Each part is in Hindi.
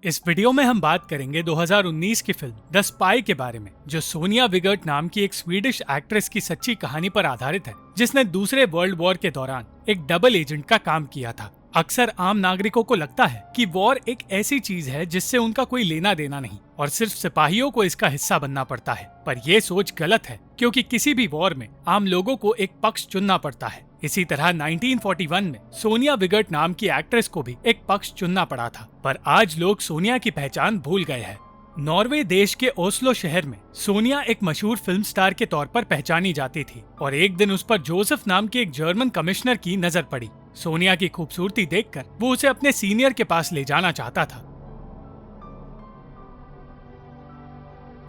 इस वीडियो में हम बात करेंगे 2019 की फिल्म द स्पाई के बारे में, जो सोनिया विगर्ट नाम की एक स्वीडिश एक्ट्रेस की सच्ची कहानी पर आधारित है, जिसने दूसरे वर्ल्ड वॉर के दौरान एक डबल एजेंट का काम किया था। अक्सर आम नागरिकों को लगता है कि वॉर एक ऐसी चीज है जिससे उनका कोई लेना देना नहीं और सिर्फ सिपाहियों को इसका हिस्सा बनना पड़ता है, पर ये सोच गलत है, क्योंकि किसी भी वॉर में आम लोगों को एक पक्ष चुनना पड़ता है। इसी तरह 1941 में सोनिया विगर्ट नाम की एक्ट्रेस को भी एक पक्ष चुनना पड़ा था, पर आज लोग सोनिया की पहचान भूल गए हैं। नॉर्वे देश के ओस्लो शहर में सोनिया एक मशहूर फिल्म स्टार के तौर पर पहचानी जाती थी और एक दिन उस पर जोसेफ नाम के एक जर्मन कमिश्नर की नजर पड़ी। सोनिया की खूबसूरती देखकर वो उसे अपने सीनियर के पास ले जाना चाहता था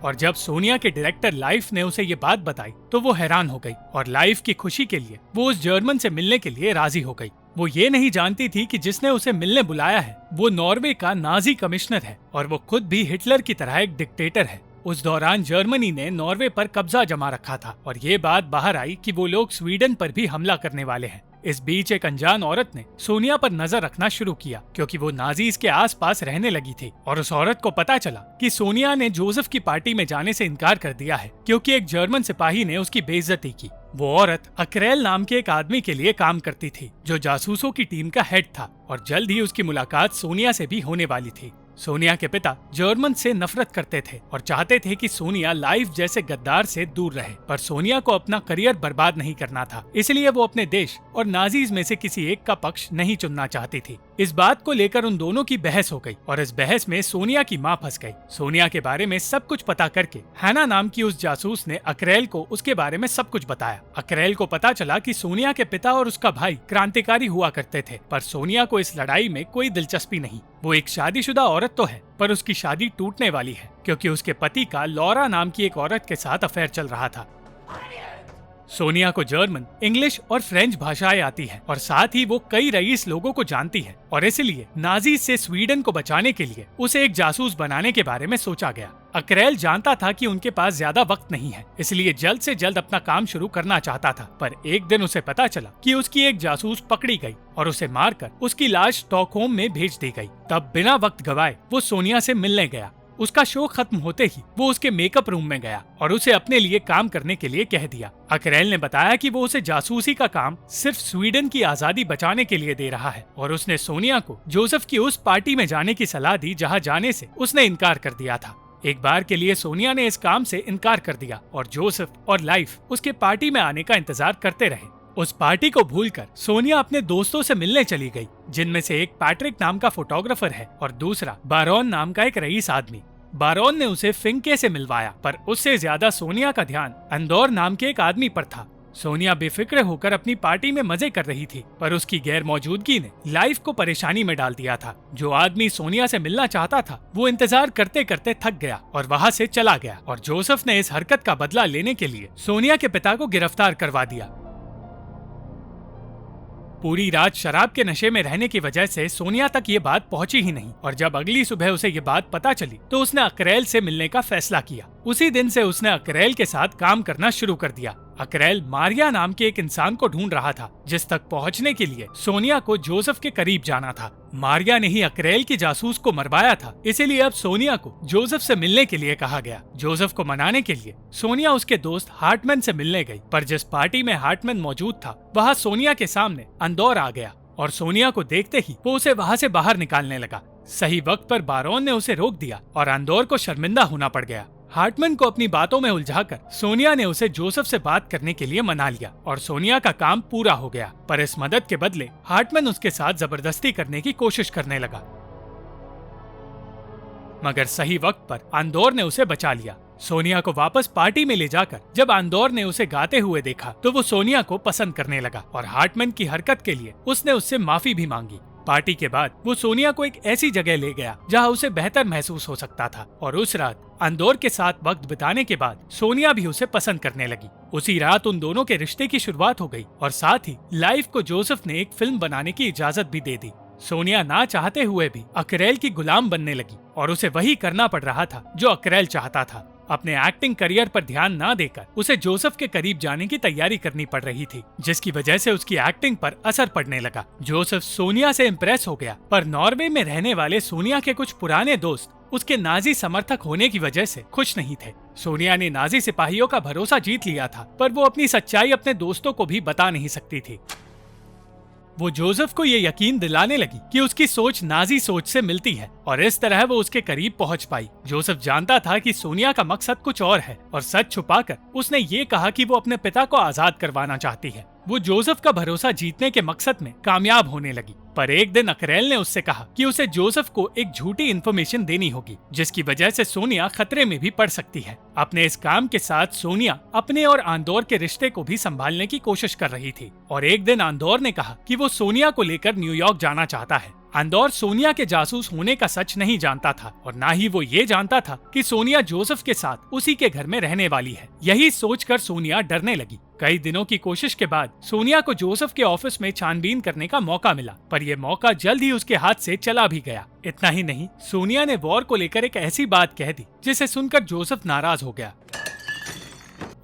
और जब सोनिया के डायरेक्टर लाइफ ने उसे ये बात बताई तो वो हैरान हो गई और लाइफ की खुशी के लिए वो उस जर्मन से मिलने के लिए राजी हो गई। वो ये नहीं जानती थी कि जिसने उसे मिलने बुलाया है वो नॉर्वे का नाजी कमिश्नर है और वो खुद भी हिटलर की तरह एक डिक्टेटर है। उस दौरान जर्मनी ने नॉर्वे पर कब्जा जमा रखा था और ये बात बाहर आई कि वो लोग स्वीडन पर भी हमला करने वाले हैं। इस बीच एक अनजान औरत ने सोनिया पर नजर रखना शुरू किया, क्योंकि वो नाजीज के आसपास रहने लगी थी और उस औरत को पता चला कि सोनिया ने जोसेफ की पार्टी में जाने से इनकार कर दिया है, क्योंकि एक जर्मन सिपाही ने उसकी बेइज्जती की। वो औरत अक्रेल नाम के एक आदमी के लिए काम करती थी, जो जासूसों की टीम का हेड था और जल्द ही उसकी मुलाकात सोनिया से भी होने वाली थी। सोनिया के पिता जर्मन से नफरत करते थे और चाहते थे कि सोनिया लाइफ जैसे गद्दार से दूर रहे, पर सोनिया को अपना करियर बर्बाद नहीं करना था, इसलिए वो अपने देश और नाजीज में से किसी एक का पक्ष नहीं चुनना चाहती थी। इस बात को लेकर उन दोनों की बहस हो गई और इस बहस में सोनिया की मां फंस गई। सोनिया के बारे में सब कुछ पता करके हैना नाम की उस जासूस ने अक्रेल को उसके बारे में सब कुछ बताया। अक्रेल को पता चला कि सोनिया के पिता और उसका भाई क्रांतिकारी हुआ करते थे, पर सोनिया को इस लड़ाई में कोई दिलचस्पी नहीं। वो एक शादीशुदा औरत तो है, पर उसकी शादी टूटने वाली है, क्योंकि उसके पति का लॉरा नाम की एक औरत के साथ अफेयर चल रहा था। सोनिया को जर्मन, इंग्लिश और फ्रेंच भाषाएं आती हैं और साथ ही वो कई रईस लोगों को जानती है और इसलिए नाजी से स्वीडन को बचाने के लिए उसे एक जासूस बनाने के बारे में सोचा गया। अक्रेल जानता था कि उनके पास ज्यादा वक्त नहीं है, इसलिए जल्द से जल्द अपना काम शुरू करना चाहता था, पर एक दिन उसे पता चला कि उसकी एक जासूस पकड़ी गई और उसे मारकर उसकी लाश स्टॉकहोम में भेज दी गई। तब बिना वक्त गवाए वो सोनिया से मिलने गया। उसका शो खत्म होते ही वो उसके मेकअप रूम में गया और उसे अपने लिए काम करने के लिए कह दिया। अक्रेल ने बताया कि वो उसे जासूसी का काम सिर्फ स्वीडन की आजादी बचाने के लिए दे रहा है और उसने सोनिया को जोसेफ की उस पार्टी में जाने की सलाह दी जहां जाने से उसने इनकार कर दिया था। एक बार के लिए सोनिया ने इस काम से इनकार कर दिया और जोसेफ और लाइफ उसके पार्टी में आने का इंतजार करते रहे। उस पार्टी को भूलकर सोनिया अपने दोस्तों से मिलने चली गई, जिनमें से एक पैट्रिक नाम का फोटोग्राफर है और दूसरा बारोन नाम का एक रईस आदमी। बारोन ने उसे फिंके से मिलवाया, पर उससे ज्यादा सोनिया का ध्यान अंदौर नाम के एक आदमी पर था। सोनिया बेफिक्र होकर अपनी पार्टी में मजे कर रही थी, पर उसकी गैर मौजूदगी ने लाइफ को परेशानी में डाल दिया था। जो आदमी सोनिया से मिलना चाहता था वो इंतजार करते करते थक गया और वहाँ से चला गया और जोसेफ ने इस हरकत का बदला लेने के लिए सोनिया के पिता को गिरफ्तार करवा दिया। पूरी रात शराब के नशे में रहने की वजह से सोनिया तक ये बात पहुंची ही नहीं और जब अगली सुबह उसे ये बात पता चली तो उसने अक्रेल से मिलने का फैसला किया। उसी दिन से उसने अक्रेल के साथ काम करना शुरू कर दिया। अक्रेल मारिया नाम के एक इंसान को ढूंढ रहा था, जिस तक पहुंचने के लिए सोनिया को जोसेफ के करीब जाना था। मारिया ने ही अक्रेल की जासूस को मरवाया था, इसीलिए अब सोनिया को जोसेफ से मिलने के लिए कहा गया। जोसेफ को मनाने के लिए सोनिया उसके दोस्त हार्टमैन से मिलने गई, पर जिस पार्टी में हार्टमैन मौजूद था वहाँ सोनिया के सामने अंदौर आ गया और सोनिया को देखते ही वो उसे वहाँ से बाहर निकालने लगा। सही वक्त पर बारोन ने उसे रोक दिया और अंदौर को शर्मिंदा होना पड़ गया। हार्टमैन को अपनी बातों में उलझाकर सोनिया ने उसे जोसेफ से बात करने के लिए मना लिया और सोनिया का काम पूरा हो गया, पर इस मदद के बदले हार्टमैन उसके साथ जबरदस्ती करने की कोशिश करने लगा, मगर सही वक्त पर अंदौर ने उसे बचा लिया। सोनिया को वापस पार्टी में ले जाकर जब अंदौर ने उसे गाते हुए देखा तो वो सोनिया को पसंद करने लगा और हार्टमैन की हरकत के लिए उसने उससे माफी भी मांगी। पार्टी के बाद वो सोनिया को एक ऐसी जगह ले गया जहां उसे बेहतर महसूस हो सकता था और उस रात अंदौर के साथ वक्त बिताने के बाद सोनिया भी उसे पसंद करने लगी। उसी रात उन दोनों के रिश्ते की शुरुआत हो गई और साथ ही लाइफ को जोसेफ ने एक फिल्म बनाने की इजाजत भी दे दी। सोनिया ना चाहते हुए भी अक्रेल की गुलाम बनने लगी और उसे वही करना पड़ रहा था जो अक्रेल चाहता था। अपने एक्टिंग करियर पर ध्यान न देकर उसे जोसेफ के करीब जाने की तैयारी करनी पड़ रही थी, जिसकी वजह से उसकी एक्टिंग पर असर पड़ने लगा। जोसेफ सोनिया से इम्प्रेस हो गया, पर नॉर्वे में रहने वाले सोनिया के कुछ पुराने दोस्त उसके नाजी समर्थक होने की वजह से खुश नहीं थे। सोनिया ने नाजी सिपाहियों का भरोसा जीत लिया था, पर वो अपनी सच्चाई अपने दोस्तों को भी बता नहीं सकती थी। वो जोसेफ को ये यकीन दिलाने लगी कि उसकी सोच नाजी सोच से मिलती है और इस तरह वो उसके करीब पहुंच पाई। जोसेफ जानता था कि सोनिया का मकसद कुछ और है और सच छुपाकर उसने ये कहा कि वो अपने पिता को आजाद करवाना चाहती है। वो जोसेफ का भरोसा जीतने के मकसद में कामयाब होने लगी, पर एक दिन अकरेल ने उससे कहा कि उसे जोसेफ को एक झूठी इन्फॉर्मेशन देनी होगी, जिसकी वजह से सोनिया खतरे में भी पड़ सकती है। अपने इस काम के साथ सोनिया अपने और आंदोर के रिश्ते को भी संभालने की कोशिश कर रही थी और एक दिन आंदोर ने कहा कि वो सोनिया को लेकर न्यूयॉर्क जाना चाहता है। आंदोर सोनिया के जासूस होने का सच नहीं जानता था और न ही वो ये जानता था कि सोनिया जोसेफ के साथ उसी के घर में रहने वाली है। यही सोचकर सोनिया डरने लगी। कई दिनों की कोशिश के बाद सोनिया को जोसेफ के ऑफिस में छानबीन करने का मौका मिला, पर यह मौका जल्द ही उसके हाथ से चला भी गया। इतना ही नहीं, सोनिया ने वॉर को लेकर एक ऐसी बात कह दी जिसे सुनकर जोसेफ नाराज हो गया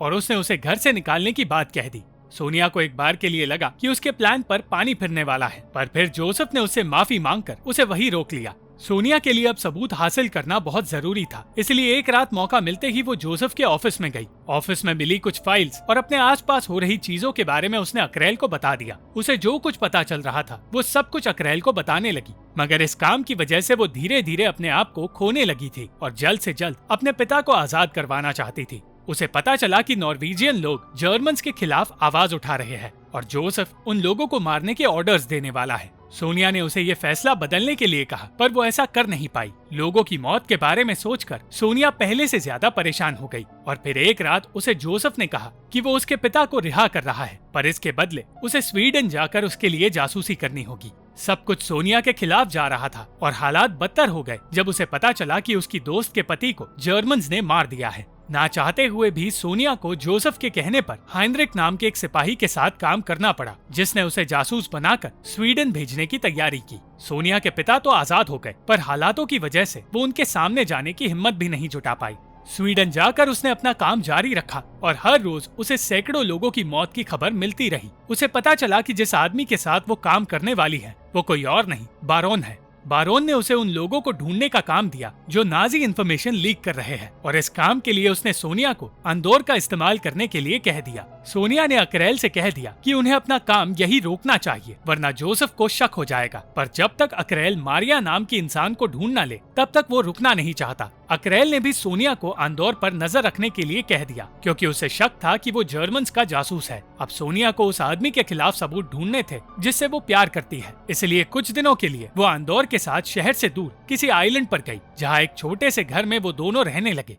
और उसने उसे घर से निकालने की बात कह दी। सोनिया को एक बार के लिए लगा कि उसके प्लान पर पानी फिरने वाला है, पर फिर जोसेफ ने उससे माफी मांगकर उसे वहीं रोक लिया। सोनिया के लिए अब सबूत हासिल करना बहुत जरूरी था, इसलिए एक रात मौका मिलते ही वो जोसेफ के ऑफिस में गई। ऑफिस में मिली कुछ फाइल्स और अपने आसपास हो रही चीजों के बारे में उसने अकरेल को बता दिया। उसे जो कुछ पता चल रहा था वो सब कुछ अकरेल को बताने लगी, मगर इस काम की वजह से वो धीरे धीरे अपने आप को खोने लगी थी और जल्द से जल्द अपने पिता को आजाद करवाना चाहती थी। उसे पता चला कि नॉर्वेजियन लोग जर्मन्स के खिलाफ आवाज उठा रहे हैं और जोसेफ उन लोगों को मारने के ऑर्डर्स देने वाला है। सोनिया ने उसे ये फैसला बदलने के लिए कहा, पर वो ऐसा कर नहीं पाई। लोगों की मौत के बारे में सोचकर सोनिया पहले से ज्यादा परेशान हो गई और फिर एक रात उसे जोसेफ ने कहा कि वो उसके पिता को रिहा कर रहा है, पर इसके बदले उसे स्वीडन जाकर उसके लिए जासूसी करनी होगी। सब कुछ सोनिया के खिलाफ जा रहा था और हालात बदतर हो गए जब उसे पता चला कि उसकी दोस्त के पति को जर्मन्स ने मार दिया है। ना चाहते हुए भी सोनिया को जोसेफ के कहने पर हाइनरिक नाम के एक सिपाही के साथ काम करना पड़ा, जिसने उसे जासूस बनाकर स्वीडन भेजने की तैयारी की। सोनिया के पिता तो आजाद हो गए, पर हालातों की वजह से वो उनके सामने जाने की हिम्मत भी नहीं जुटा पाई। स्वीडन जाकर उसने अपना काम जारी रखा और हर रोज उसे सैकड़ों लोगों की मौत की खबर मिलती रही। उसे पता चला कि जिस आदमी के साथ वो काम करने वाली है वो कोई और नहीं, बारोन है। बारोन ने उसे उन लोगों को ढूंढने का काम दिया जो नाजी इन्फॉर्मेशन लीक कर रहे हैं और इस काम के लिए उसने सोनिया को आंदोर का इस्तेमाल करने के लिए कह दिया। सोनिया ने अकरेल से कह दिया कि उन्हें अपना काम यही रोकना चाहिए, वरना जोसेफ को शक हो जाएगा। पर जब तक अकरेल मारिया नाम की इंसान को ढूंढ न ले तब तक वो रुकना नहीं चाहता। अकरेल ने भी सोनिया को आंदोर पर नजर रखने के लिए कह दिया, क्योंकि उसे शक था कि वो जर्मन्स का जासूस है। अब सोनिया को उस आदमी के खिलाफ सबूत ढूंढने थे जिससे वो प्यार करती है, इसलिए कुछ दिनों के लिए वो आंदोर के साथ शहर से दूर किसी आइलैंड पर गई, जहाँ एक छोटे से घर में वो दोनों रहने लगे।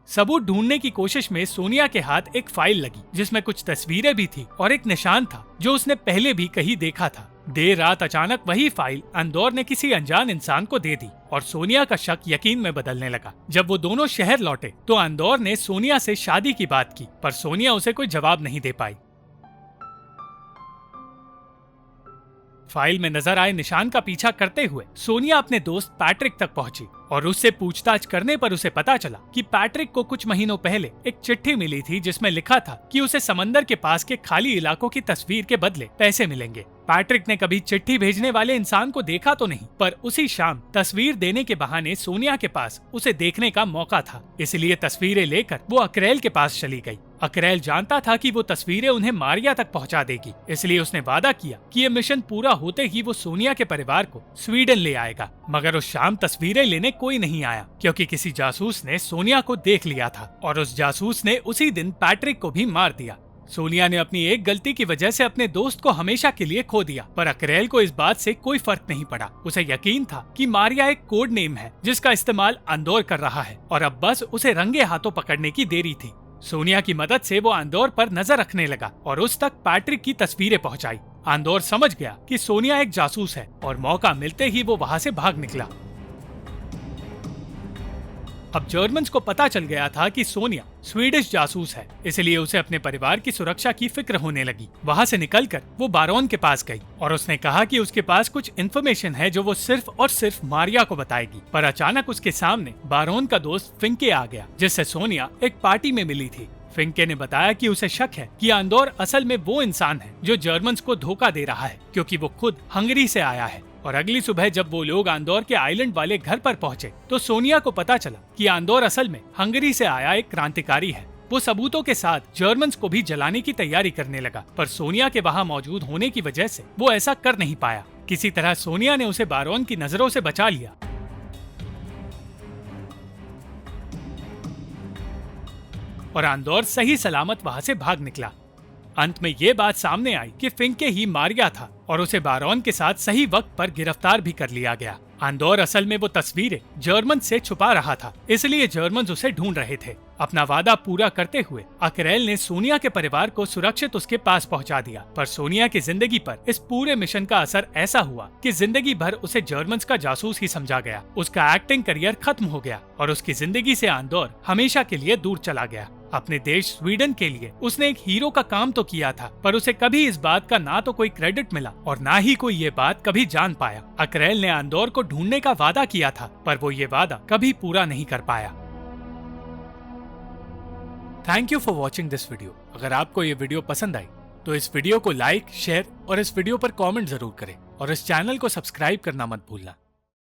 सबूत ढूंढने की कोशिश में सोनिया के हाथ एक फाइल लगी जिसमें कुछ तस्वीरें भी थी और एक निशान था जो उसने पहले भी कहीं देखा था। देर रात अचानक वही फाइल आंदोर ने किसी अनजान इंसान को दे दी और सोनिया का शक यकीन में बदलने लगा। जब वो दोनों शहर लौटे तो आंदोर ने सोनिया से शादी की बात की, पर सोनिया उसे कोई जवाब नहीं दे पाई। फाइल में नजर आए निशान का पीछा करते हुए सोनिया अपने दोस्त पैट्रिक तक पहुंची और उससे पूछताछ करने पर उसे पता चला कि पैट्रिक को कुछ महीनों पहले एक चिट्ठी मिली थी जिसमें लिखा था कि उसे समंदर के पास के खाली इलाकों की तस्वीर के बदले पैसे मिलेंगे। पैट्रिक ने कभी चिट्ठी भेजने वाले इंसान को देखा तो नहीं, पर उसी शाम तस्वीर देने के बहाने सोनिया के पास उसे देखने का मौका था, इसलिए तस्वीरें लेकर वो अकरेल के पास चली गई। अकरेल जानता था कि वो तस्वीरें उन्हें मारिया तक पहुंचा देगी, इसलिए उसने वादा किया कि ये मिशन पूरा होते ही वो सोनिया के परिवार को स्वीडन ले आएगा। मगर उस शाम तस्वीरें लेने कोई नहीं आया, क्योंकि किसी जासूस ने सोनिया को देख लिया था और उस जासूस ने उसी दिन पैट्रिक को भी मार दिया। सोनिया ने अपनी एक गलती की वजह से अपने दोस्त को हमेशा के लिए खो दिया, पर अकरेल को इस बात से कोई फर्क नहीं पड़ा। उसे यकीन था कि मारिया एक कोड नेम है जिसका इस्तेमाल आंदोर कर रहा है और अब बस उसे रंगे हाथों पकड़ने की देरी थी। सोनिया की मदद से वो आंदोर पर नजर रखने लगा और उस तक पैट्रिक की तस्वीरें पहुंचाई। आंदोर समझ गया कि सोनिया एक जासूस है और मौका मिलते ही वो वहां से भाग निकला। अब जर्मन्स को पता चल गया था कि सोनिया स्वीडिश जासूस है, इसलिए उसे अपने परिवार की सुरक्षा की फिक्र होने लगी। वहाँ से निकलकर वो बारोन के पास गई और उसने कहा कि उसके पास कुछ इन्फॉर्मेशन है जो वो सिर्फ और सिर्फ मारिया को बताएगी। पर अचानक उसके सामने बारोन का दोस्त फिंके आ गया, जिससे सोनिया एक पार्टी में मिली थी। फिंके ने बताया कि उसे शक है कि आंदोर असल में वो इंसान है जो जर्मन्स को धोखा दे रहा है, क्योंकि वो खुद हंगरी से आया है। और अगली सुबह जब वो लोग आंदोर के आइलैंड वाले घर पर पहुंचे तो सोनिया को पता चला कि आंदोर असल में हंगरी से आया एक क्रांतिकारी है। वो सबूतों के साथ जर्मन्स को भी जलाने की तैयारी करने लगा, पर सोनिया के वहाँ मौजूद होने की वजह से वो ऐसा कर नहीं पाया। किसी तरह सोनिया ने उसे बारोन की नजरों से बचा लिया और आंदोर सही सलामत वहाँ से भाग निकला। अंत में ये बात सामने आई कि फिंके ही मारिया था और उसे बारोन के साथ सही वक्त पर गिरफ्तार भी कर लिया गया। आंदोर असल में वो तस्वीरें जर्मन से छुपा रहा था, इसलिए जर्मन उसे ढूंढ रहे थे। अपना वादा पूरा करते हुए अकरेल ने सोनिया के परिवार को सुरक्षित उसके पास पहुंचा दिया, पर सोनिया की जिंदगी पर इस पूरे मिशन का असर ऐसा हुआ कि जिंदगी भर उसे जर्मन्स का जासूस ही समझा गया। उसका एक्टिंग करियर खत्म हो गया और उसकी जिंदगी से आंदोर हमेशा के लिए दूर चला गया। अपने देश स्वीडन के लिए उसने एक हीरो का काम तो किया था, पर उसे कभी इस बात का ना तो कोई क्रेडिट मिला और ना ही कोई ये बात कभी जान पाया। अकरेल ने आंदोर को ढूंढने का वादा किया था, पर वो ये वादा कभी पूरा नहीं कर पाया। Thank you for watching this video. अगर आपको ये वीडियो पसंद आई तो इस वीडियो को लाइक, शेयर और इस वीडियो पर कमेंट जरूर करें और इस चैनल को सब्सक्राइब करना मत भूलना।